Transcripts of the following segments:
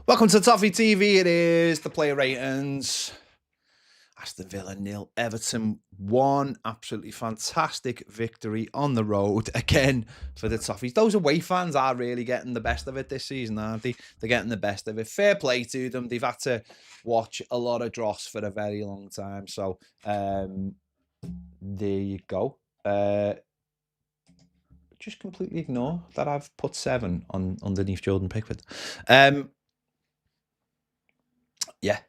Welcome to Toffee TV. It is the player ratings. Aston Villa 0, Everton 1. Absolutely fantastic victory on the road again for the Toffees. Those away fans are really getting the best of it this season, aren't they? They're getting the best of it. Fair play to them. They've had to watch a lot of dross for a very long time. So there you go. Just completely ignore that I've put 7 on underneath Jordan Pickford. Yeah,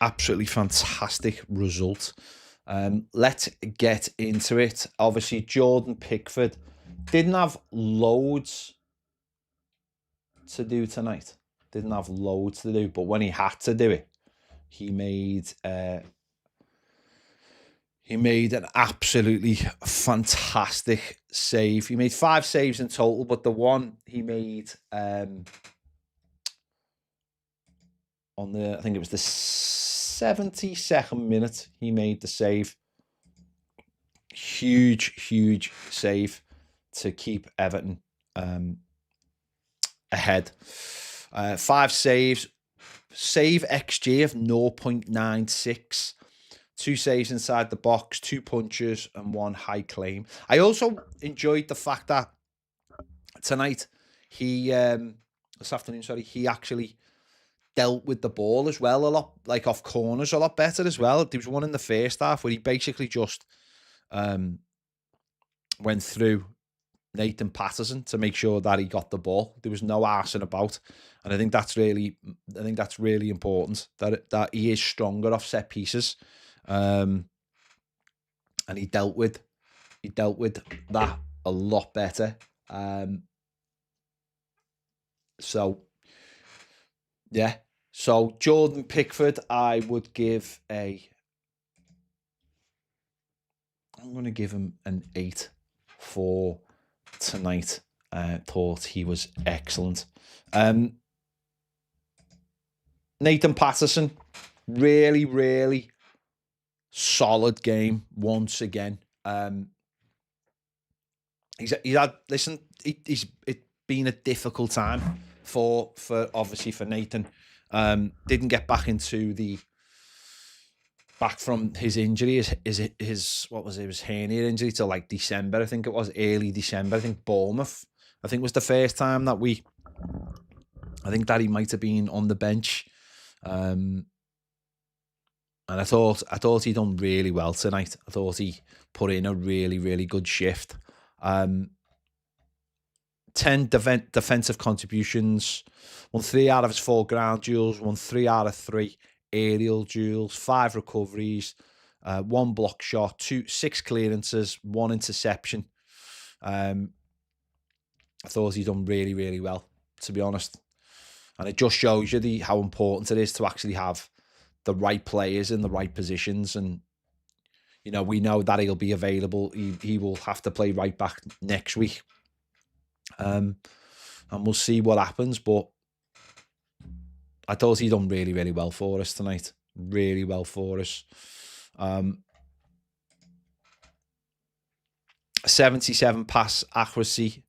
absolutely fantastic result. Let's get into it. Obviously, Jordan Pickford didn't have loads to do tonight. Didn't have loads to do, but when he had to do it, he made an absolutely fantastic save. He made 5 saves in total, but the one he made on I think it was the 72nd minute, he made the save. Huge save to keep Everton ahead. 5 saves, save XG of 0.96. 2 saves inside the box, 2 punches, and 1 high claim. I also enjoyed the fact that tonight, this afternoon, he actually dealt with the ball as well a lot, like off corners a lot better as well. There was one in the first half where he basically just went through Nathan Patterson to make sure that he got the ball. There was no arsing about, and I think that's really important that he is stronger off set pieces, and he dealt with that a lot better. So yeah. So Jordan Pickford, I would give I'm going to give him an 8 for tonight. Thought he was excellent. Nathan Patterson, really solid game once again. It's been a difficult time for obviously for Nathan. Didn't get back from his injury, his what was it? It was hernia injury till like December, I think it was, early December. I think Bournemouth, I think was the first time that he might have been on the bench. And I thought he done really well tonight. I thought he put in a really good shift. 10 defensive contributions, won 3 out of his 4 ground duels, won 3 out of 3 aerial duels, 5 recoveries, 1 block shot, 6 clearances, 1 interception. I thought he done really well, to be honest. And it just shows you how important it is to actually have the right players in the right positions. And, you know, we know that he'll be available. He will have to play right back next week. And we'll see what happens, but I thought he done really well for us tonight. Really well for us. 77 pass accuracy.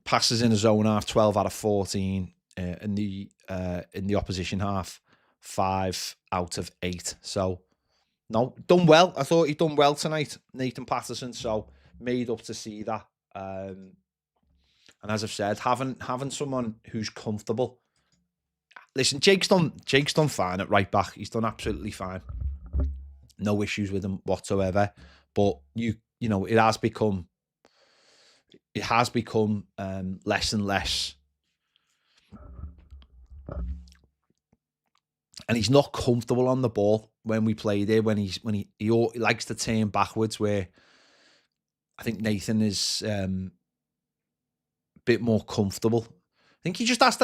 Passes in his own half, 12 out of 14. In the opposition half, 5 out of 8. So, no, done well. I thought he'd done well tonight, Nathan Patterson. So, made up to see that. And as I've said, having someone who's comfortable. Listen, Jake's done fine at right back. He's done absolutely fine. No issues with him whatsoever. But you know, it has become less and less. And he's not comfortable on the ball when we play there. When he likes to turn backwards, where I think Nathan is a bit more comfortable. I think he has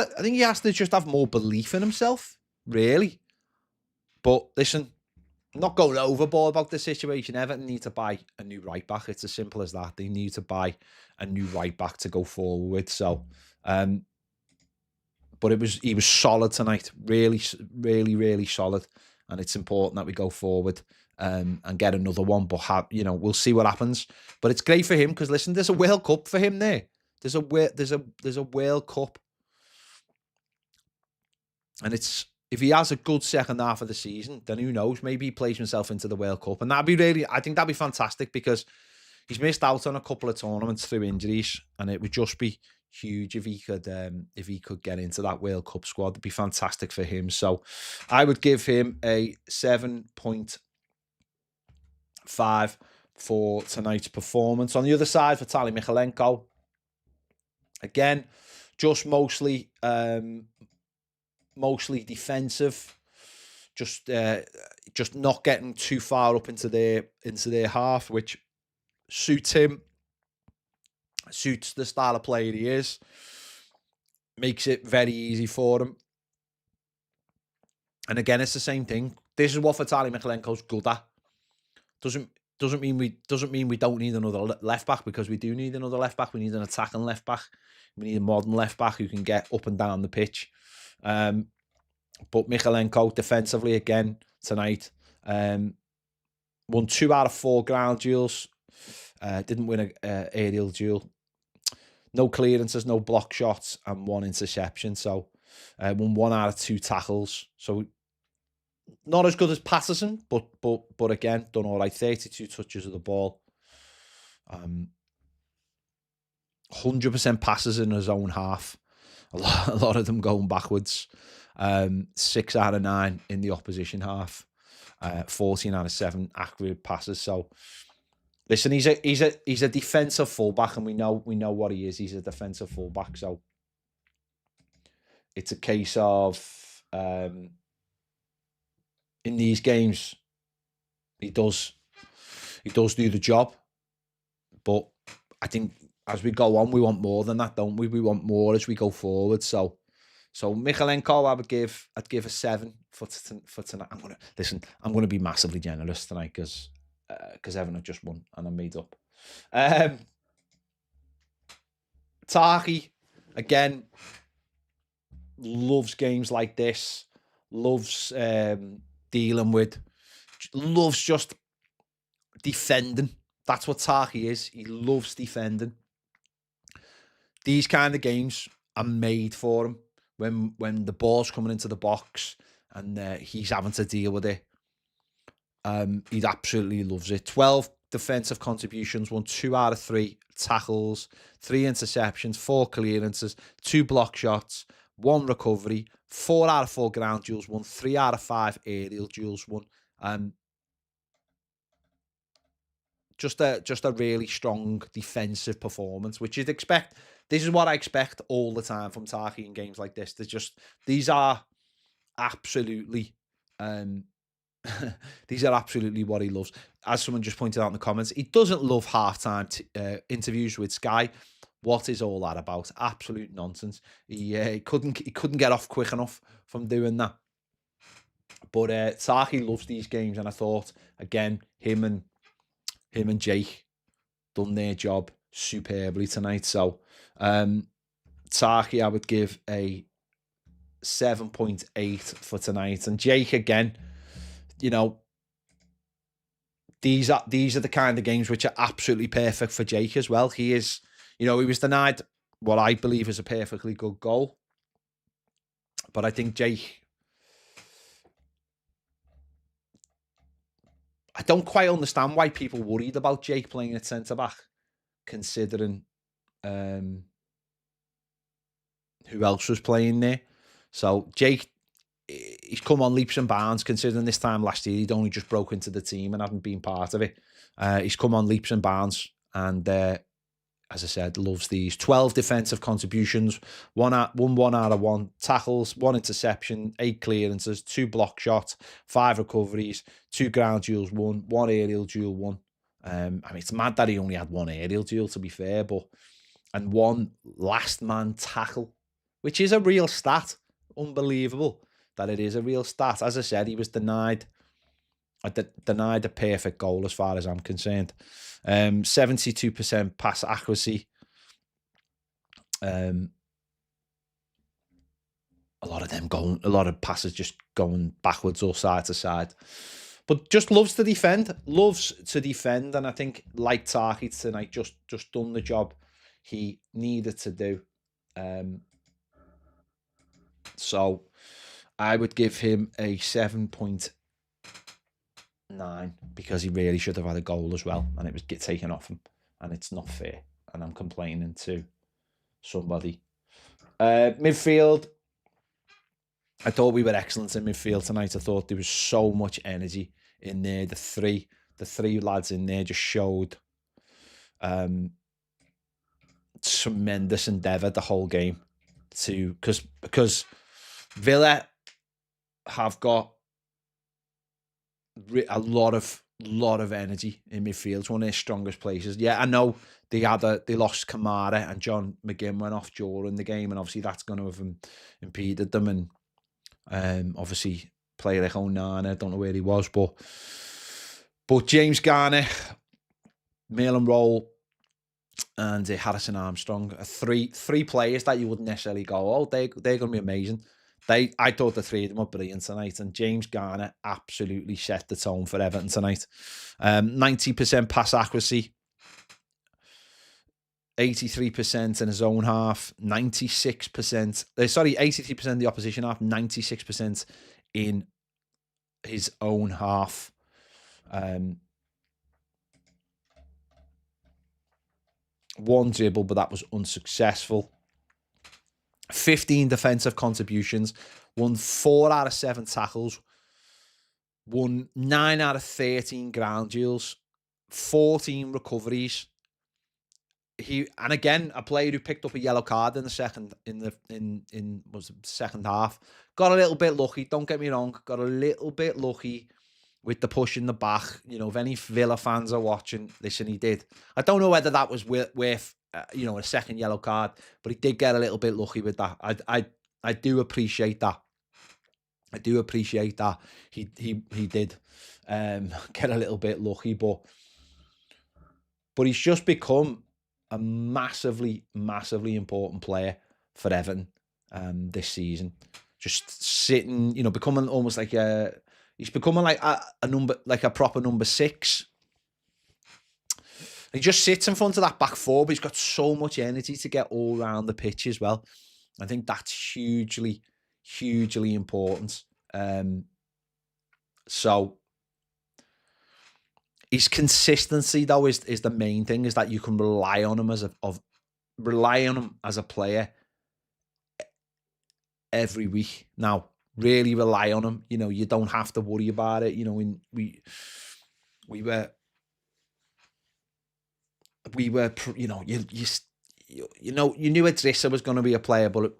to just have more belief in himself, really. But listen, I'm not going overboard about the situation. Everton need to buy a new right back. It's as simple as that. They need to buy a new right back to go forward with. So, but he was solid tonight. Really solid. And it's important that we go forward and get another one. But we'll see what happens. But it's great for him because listen, there's a World Cup for him there. There's a World Cup And if he has a good second half of the season, then who knows? Maybe he plays himself into the World Cup. And I think that'd be fantastic because he's missed out on a couple of tournaments through injuries, and it would just be huge if he could get into that World Cup squad. It'd be fantastic for him. So I would give him a 7.5 for tonight's performance. On the other side, Vitaly Mykolenko, again, just mostly defensive, just not getting too far up into their half, which suits him, suits the style of player he is, makes it very easy for him. And again, it's the same thing. This is what Vitaly Mykolenko's good at. Doesn't mean we don't need another left back, because we do need another left back. We need an attacking left back. We need a modern left back who can get up and down the pitch. But Mykolenko defensively again tonight, won 2 out of 4 ground duels. Didn't win a aerial duel. No clearances, no block shots, and 1 interception. So won 1 out of 2 tackles. So not as good as Patterson, but again, done all right. 32 touches of the ball. 100% passes in his own half. A lot of them going backwards. 6 out of 9 in the opposition half. 14 out of 7 accurate passes. So listen, he's a defensive fullback, and we know what he is. He's a defensive fullback. So it's a case of in these games he does do the job. But I think as we go on, we want more than that, don't we? We want more as we go forward. So Mykolenko, I'd give a 7 for tonight. I'm gonna be massively generous tonight because Everton have just won and I'm made up. Toffee, again, loves games like this. Loves dealing with. Loves just defending. That's what Toffee is. He loves defending. These kind of games are made for him when the ball's coming into the box and he's having to deal with it. He absolutely loves it. 12 defensive contributions, won 2 out of 3 tackles, 3 interceptions, 4 clearances, 2 block shots, 1 recovery, 4 out of 4 ground duels, won 3 out of 5 aerial duels, won. Just a really strong defensive performance, which you'd expect. This is what I expect all the time from Toffee in games like this. These are absolutely these are absolutely what he loves. As someone just pointed out in the comments, he doesn't love halftime interviews with Sky. What is all that about? Absolute nonsense. He couldn't get off quick enough from doing that. But Toffee loves these games, and I thought again him and Jake done their job superbly tonight. So Toffee, I would give a 7.8 for tonight. And Jake, again, you know, these are the kind of games which are absolutely perfect for Jake as well. He is, he was denied what I believe is a perfectly good goal. But I think Jake, I don't quite understand why people worried about Jake playing at centre-back, considering who else was playing there. So Jake, he's come on leaps and bounds, considering this time last year he'd only just broke into the team and hadn't been part of it. He's come on leaps and bounds, and as I said, loves these. 12 defensive contributions, 1 out of 1 tackles, 1 interception, 8 clearances, 2 block shots, 5 recoveries, 2 ground duels, 1 aerial duel, 1. I mean, it's mad that he only had 1 aerial duel, to be fair, and 1 last man tackle, which is a real stat. Unbelievable that it is a real stat. As I said, he was denied a perfect goal as far as I'm concerned. 72% pass accuracy. A lot of passes just going backwards or side to side. But just loves to defend. And I think, like Toffee tonight, just done the job he needed to do. So I would give him a 7.9 because he really should have had a goal as well, and it was taken off him, and it's not fair. And I'm complaining to somebody. Midfield. I thought we were excellent in midfield tonight. I thought there was so much energy in there. The three lads in there just showed tremendous endeavour the whole game. Because Villa have got a lot of energy in midfield. It's one of their strongest places. Yeah, I know they lost Kamara and John McGinn went off during the game, and obviously that's going to have impeded them. And obviously player like Onana, I don't know where he was, but James Garner, Mail and Roll, and Harrison Armstrong are three players that you wouldn't necessarily go, oh, they're going to be amazing. I thought the three of them were brilliant tonight, and James Garner absolutely set the tone for Everton tonight. 90% pass accuracy, 83% in his own half, 83% in the opposition half, 96% in his own half. One dribble, but that was unsuccessful. 15 defensive contributions, won 4 out of 7 tackles, won 9 out of 13 ground duels, 14 recoveries. And again, a player who picked up a yellow card in the second half. Got a little bit lucky, don't get me wrong, got a little bit lucky with the push in the back. You know, if any Villa fans are watching, listen, he did. I don't know whether that was worth a second yellow card, but he did get a little bit lucky with that. I do appreciate that. He did get a little bit lucky, but he's just become a massively important player for Everton this season. Just sitting, becoming almost like he's becoming like a number, like a proper number 6. He just sits in front of that back four, but he's got so much energy to get all around the pitch as well. I think that's hugely important. So his consistency, though, is the main thing. Is that you can rely on him as a player every week. Now, really rely on him. You don't have to worry about it. We were, you knew Idrissa was going to be a player, but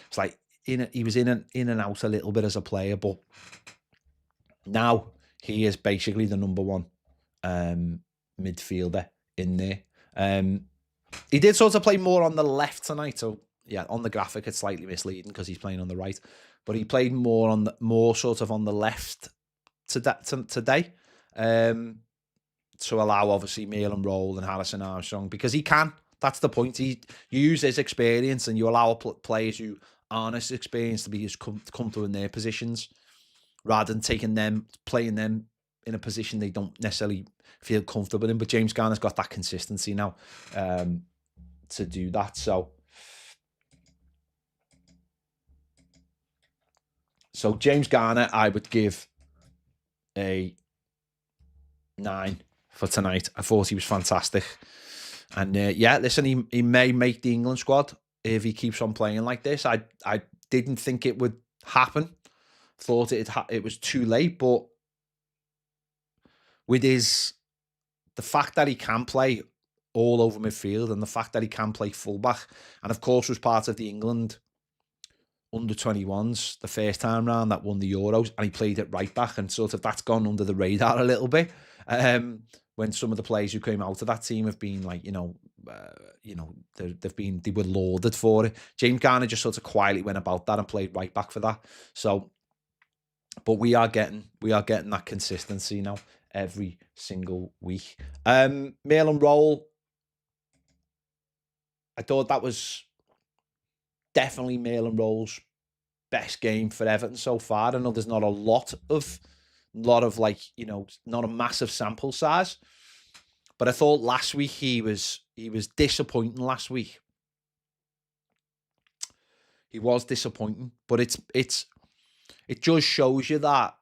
it's like he was in and out a little bit as a player, but now he is basically the number 1 midfielder in there. He did sort of play more on the left tonight, so yeah, on the graphic it's slightly misleading because he's playing on the right, but he played more sort of on the left today. To allow, obviously, Mail and Roll and Harrison Armstrong, because he can. That's the point. You use his experience and you allow players who aren't as experienced to be as comfortable in their positions, rather than playing them in a position they don't necessarily feel comfortable in. But James Garner's got that consistency now to do that. So James Garner, I would give a 9 for tonight. I thought he was fantastic. And listen, he may make the England squad if he keeps on playing like this. I didn't think it would happen. Thought it was too late, but with the fact that he can play all over midfield and the fact that he can play fullback, and of course was part of the England under-21s the first time round that won the Euros, and he played at right back, and sort of that's gone under the radar a little bit. When some of the players who came out of that team have been like, they were lauded for it. James Garner just sort of quietly went about that and played right back for that. So, but we are getting that consistency now every single week. Mail and Roll, I thought that was definitely Mail and Roll's best game for Everton so far. I know there's not a lot of not a massive sample size, but I thought last week he was disappointing. Last week he was disappointing, but it's it just shows you that,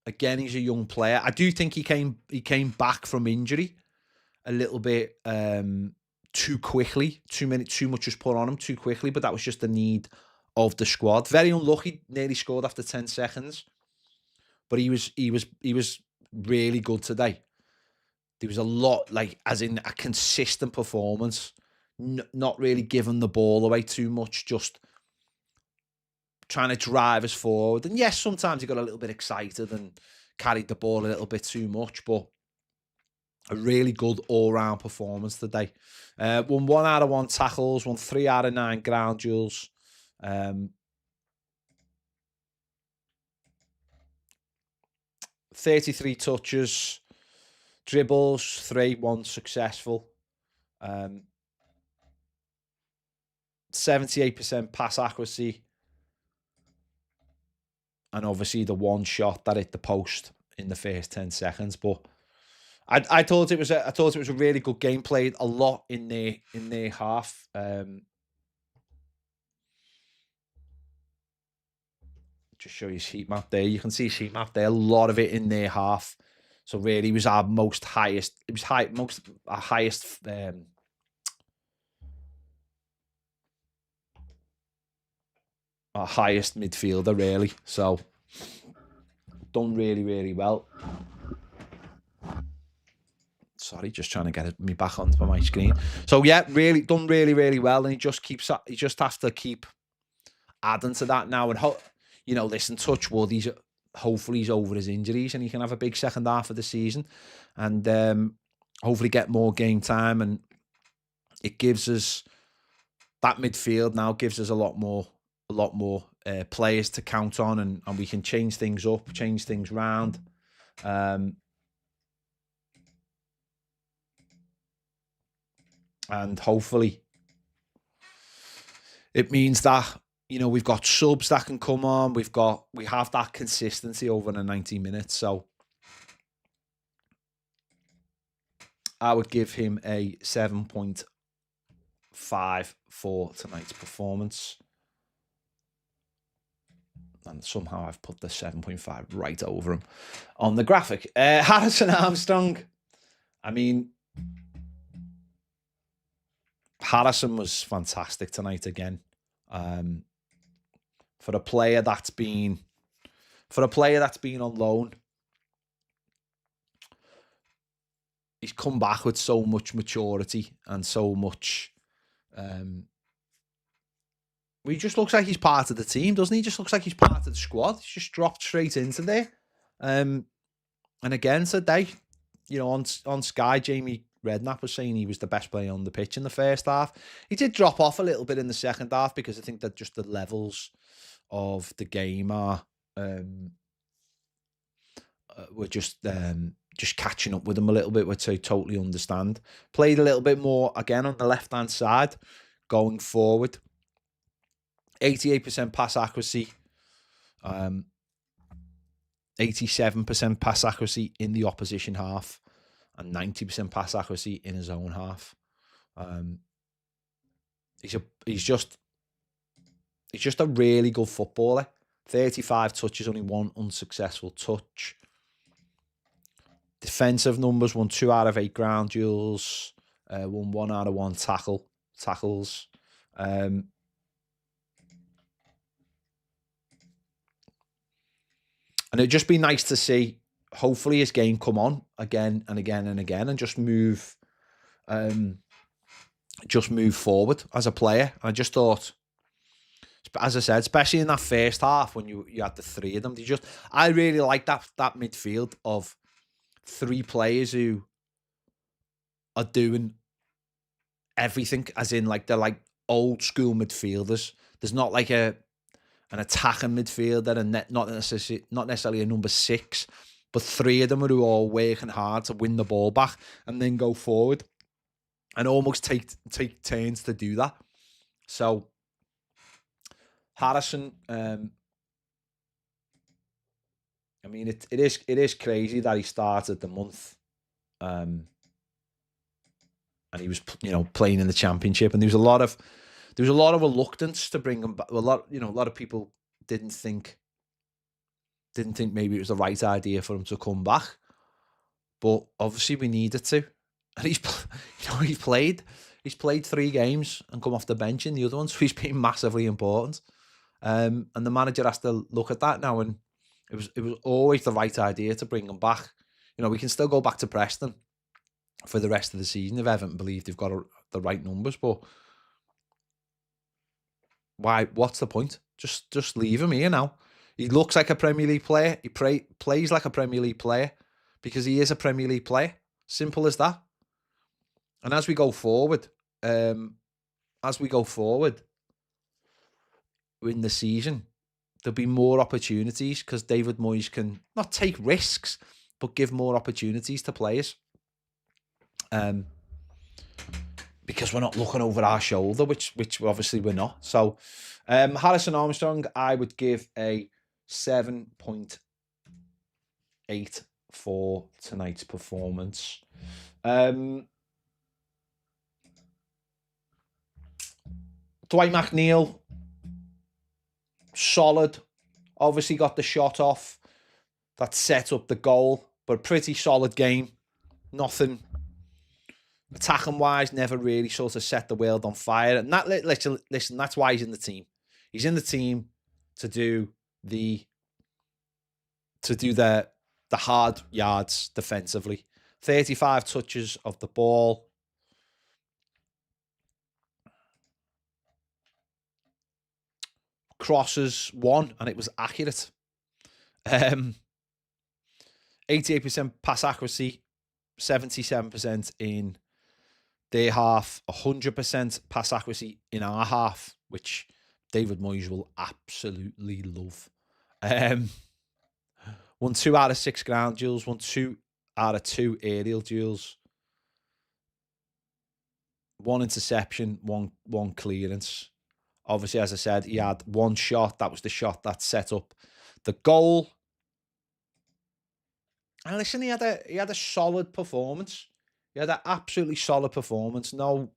again, he's a young player. I do think he came back from injury a little bit too quickly. Too much was put on him too quickly, but that was just the need of the squad. Very unlucky, nearly scored after 10 seconds. But he was really good today. There was a lot, like, as in a consistent performance, not really giving the ball away too much, just trying to drive us forward. And yes, sometimes he got a little bit excited and carried the ball a little bit too much, but a really good all-round performance today. Won 1 out of 1 tackles, won 3 out of 9 ground duels. 33 touches, dribbles, 3, 1 successful. 78% pass accuracy. And obviously the one shot that hit the post in the first 10 seconds. But I thought it was a really good game, played a lot in their half. Just show you his heat map there. You can see his heat map there. A lot of it in their half. So really, he was our highest. It was highest. Our highest midfielder, really. So done really, really well. Sorry, just trying to get me back onto my screen. So yeah, really done really, really well, and he just has to keep adding to that now. And listen, touch wood, hopefully he's over his injuries and he can have a big second half of the season, and hopefully get more game time. And it gives us that midfield now, gives us a lot more players to count on, and we can change things up, change things round. And hopefully it means that, we've got subs that can come on. We have that consistency over the 90 minutes. So I would give him a 7.5 for tonight's performance. And somehow I've put the 7.5 right over him on the graphic. Harrison Armstrong. I mean, Harrison was fantastic tonight again. For a player that's been on loan, he's come back with so much maturity and so much. He just looks like he's part of the team, doesn't he? He just looks like he's part of the squad. He's just dropped straight into there. And again today, on Sky, Jamie Redknapp was saying he was the best player on the pitch in the first half. He did drop off a little bit in the second half because I think that just the levels of the game were just catching up with him a little bit, which I totally understand. Played a little bit more again on the left-hand side going forward. 88% pass accuracy. 87% pass accuracy in the opposition half, and 90% pass accuracy in his own half. He's just a really good footballer. 35 touches, only 1 unsuccessful touch. Defensive numbers, won 2 out of 8 ground duels, won 1 out of 1 tackles. And it'd just be nice to see, hopefully, his game come on again and again and again, and just move forward as a player. I just thought, as I said, especially in that first half when you had the 3 of them, I really like that midfield of 3 players who are doing everything, as in, like, they're like old school midfielders. There's not like an attacking midfielder and not necessarily a number 6, but 3 of them are all working hard to win the ball back and then go forward and almost take turns to do that. So Harrison, I mean, it is crazy that he started the month, and he was playing in the Championship, and there was a lot of reluctance to bring him back. A lot of people didn't think didn't think maybe it was the right idea for him to come back. But obviously we needed to. And he's played 3 games and come off the bench in the other ones, so he's been massively important. And the manager has to look at that now, and it was always the right idea to bring him back. We can still go back to Preston for the rest of the season if Everton believe they've got the right numbers, but why? What's the point? Just leave him here now. He looks like a Premier League player. He plays like a Premier League player because he is a Premier League player. Simple as that. And as we go forward in the season, there'll be more opportunities because David Moyes can not take risks, but give more opportunities to players. Because we're not looking over our shoulder, which obviously we're not. So, Harrison Armstrong, I would give a 7.8 for tonight's performance. Dwight McNeil, solid. Obviously got the shot off that set up the goal, but pretty solid game. Nothing attacking wise, never really sort of set the world on fire. And that, listen, that's why he's in the team. He's in the team to do the hard yards defensively. 35 touches of the ball. Crosses 1, and it was accurate. 88% pass accuracy, 77% in their half, 100% pass accuracy in our half, which David Moyes will absolutely love. Won 2 out of 6 ground duels, won 2 out of 2 aerial duels, 1 interception, one clearance. Obviously, as I said, he had 1 shot. That was the shot that set up the goal. And listen, he had a solid performance. He had an absolutely solid performance. Nothing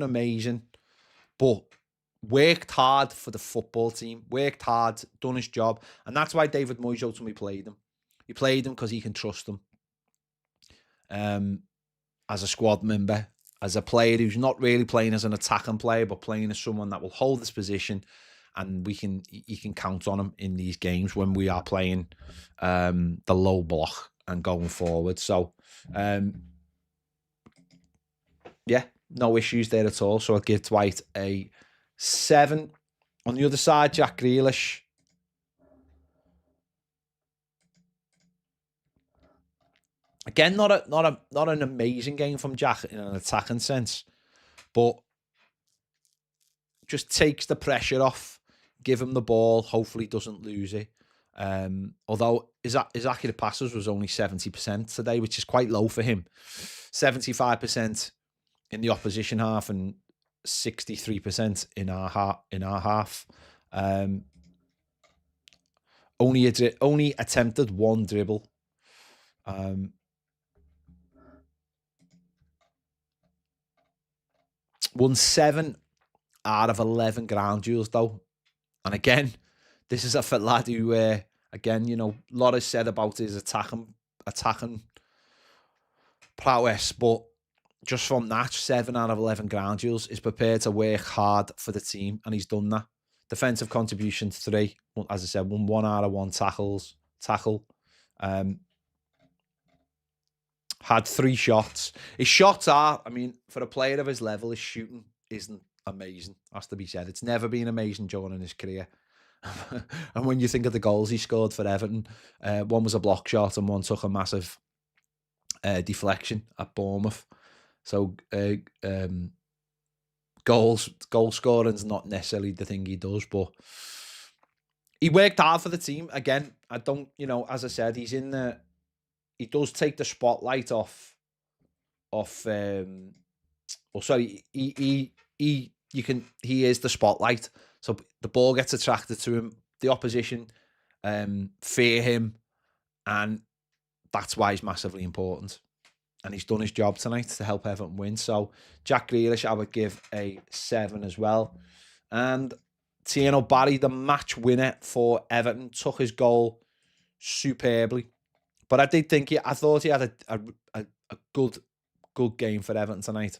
amazing, but worked hard for the football team. Worked hard, done his job, and that's why David Moyes ultimately played him. He played him because he can trust him. As a squad member, as a player who's not really playing as an attacking player, but playing as someone that will hold this position, and you can count on him in these games when we are playing the low block and going forward. So, yeah, no issues there at all. So I'd give Dwight a 7. On the other side, Jack Grealish. Again, not an amazing game from Jack in an attacking sense, but just takes the pressure off. Give him the ball. Hopefully, doesn't lose it. Although his accurate passes was only 70% today, which is quite low for him. 75% in the opposition half and 63% in our half. Only attempted 1 dribble. Won 7 out of 11 ground duels though. And again, this is a lad who, again, a lot is said about his attacking prowess, but just from that, 7 out of 11 ground duels, is prepared to work hard for the team, and he's done that. Defensive contribution 3, as I said, 1 out of 1 tackle. Had 3 shots. His shots are, for a player of his level, his shooting isn't amazing, has to be said. It's never been amazing during his career. And when you think of the goals he scored for Everton, 1 was a block shot and 1 took a massive deflection at Bournemouth. So goal scoring's not necessarily the thing he does, but he worked hard for the team. Again, I don't, as I said, he does take the spotlight off. He is the spotlight. So the ball gets attracted to him. The opposition fear him, and that's why he's massively important. And he's done his job tonight to help Everton win. So Jack Grealish, I would give a 7 as well. And Tieno Barry, the match winner for Everton, took his goal superbly. But I did think I thought he had a good game for Everton tonight.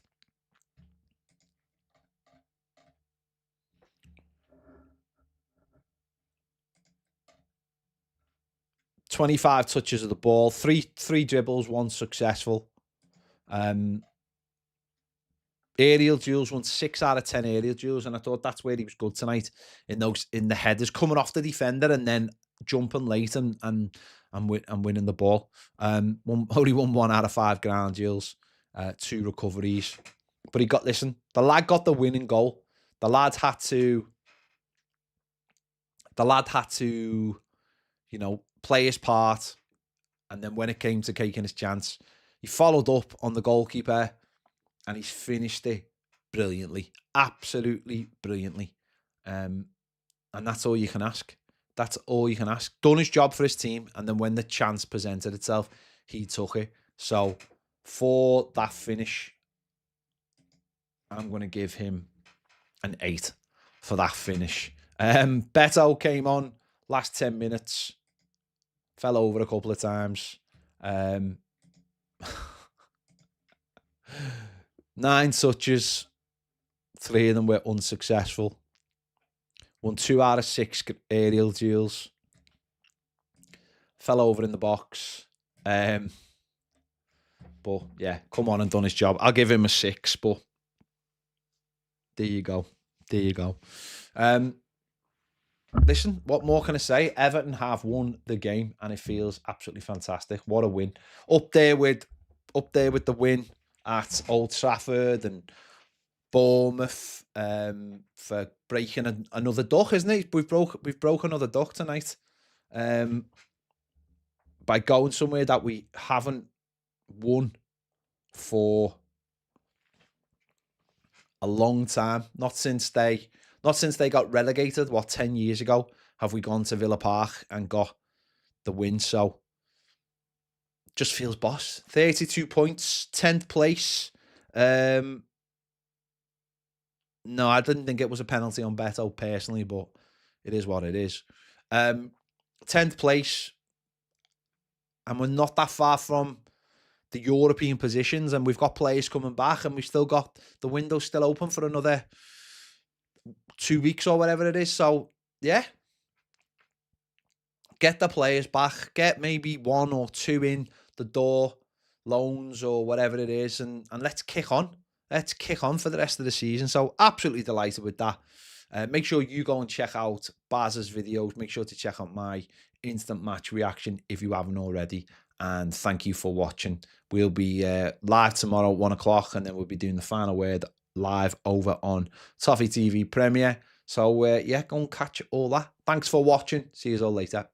"25 touches of the ball, three dribbles, one successful. Aerial duels, won 6 out of 10 aerial duels, and I thought that's where he was good tonight, in the headers, coming off the defender and then jumping late and winning the ball. Only won 1 out of 5 ground duels, 2 recoveries, but the lad got the winning goal. The lad had to, play his part, and then when it came to taking his chance, he followed up on the goalkeeper. And he's finished it brilliantly, absolutely brilliantly. And that's all you can ask. That's all you can ask. Done his job for his team, and then when the chance presented itself, he took it. So for that finish, I'm going to give him an 8 for that finish. Beto came on last 10 minutes, fell over a couple of times. 9 touches, 3 of them were unsuccessful. Won 2 out of 6 aerial duels. Fell over in the box. But yeah, come on and done his job. I'll give him a 6, but there you go. Listen, what more can I say? Everton have won the game, and it feels absolutely fantastic. What a win. Up there with the win at Old Trafford and Bournemouth, for breaking another duck, isn't it? We've broke another duck tonight, by going somewhere that we haven't won for a long time. Not since they got relegated. 10 years ago have we gone to Villa Park and got the win? So just feels boss. 32 points, 10th place. No, I didn't think it was a penalty on Beto personally, but it is what it is. 10th place, and we're not that far from the European positions, and we've got players coming back, and we've still got the window still open for another 2 weeks or whatever it is. So yeah, get the players back, get maybe 1 or 2 in the door, loans or whatever it is, and let's kick on. Let's kick on for the rest of the season. So absolutely delighted with that. Make sure you go and check out Baz's videos. Make sure to check out my instant match reaction if you haven't already. And thank you for watching. We'll be live tomorrow at 1 o'clock, and then we'll be doing the final word live over on Toffee TV Premier. So yeah, go and catch all that. Thanks for watching. See you all later.